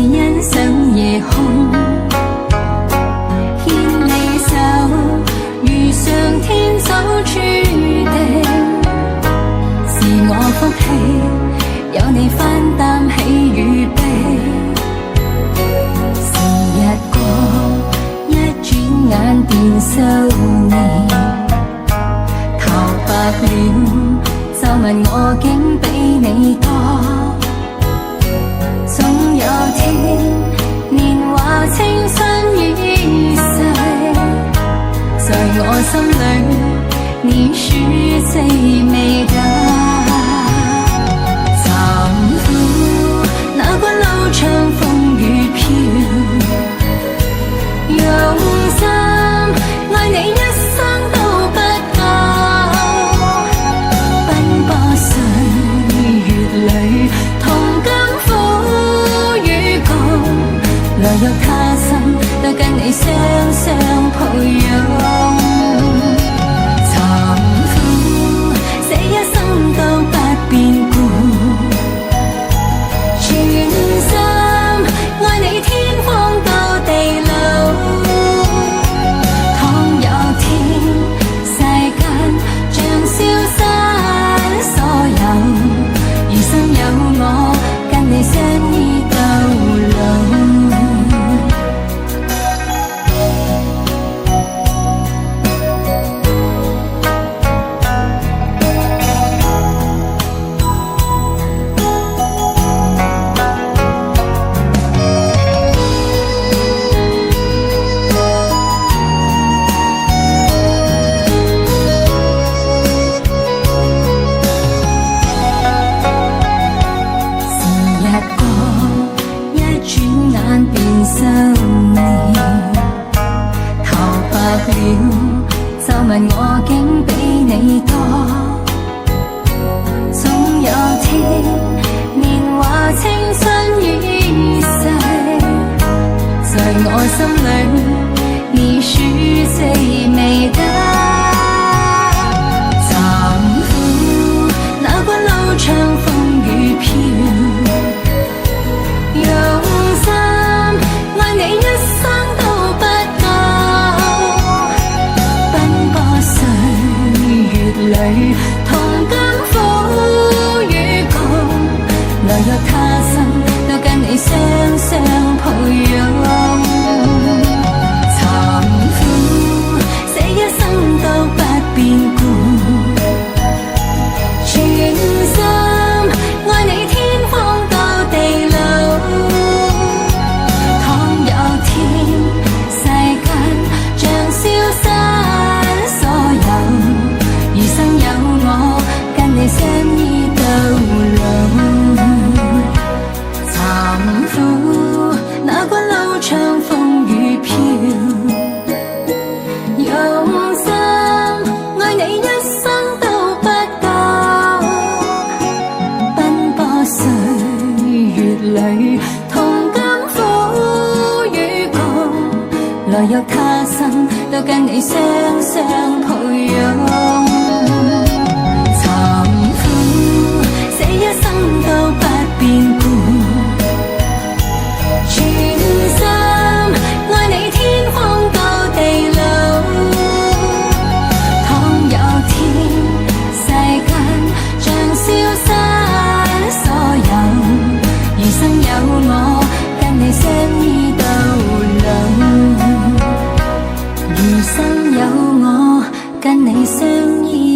欣賞夜空，牽你手，如上天所注定，是我福氣，有你分擔喜與悲。時日過，一轉眼便收年，頭白了，皺紋我竟比你多。總有天，年華青春已逝，在我心裏，你是最美的。慚愧那關路長風雨飄，用心愛你一生都不夠，奔波歲月裏，同甘苦與共，來日他生都跟你雙雙抱擁。慚愧這一生都不變故，全心愛你天荒到地老。倘有天世間像消失所有，餘生有我跟你相依到老。收年，頭白了，皺紋我竟比你多。總有天，年華青春已逝，在我心裏，你是最美的。慚愧那關路長風雨飄，用心愛你一生都不夠，奔波歲月裏，同甘苦與共，來日他生都跟你雙雙抱擁。慚愧這一生都不變故，全心愛你天荒到地老。世間像消失所有，餘生有我跟你相依到老。慚愧那關路長風雨飄，用心愛你一生都不夠，奔波歲月裏，同甘苦與共，來日他生都跟你雙雙抱擁。慚愧這一生都不變故，全心愛你天荒到地老。倘有天世間像消失所有，餘生有我跟你相依到老。餘生有我跟你相依。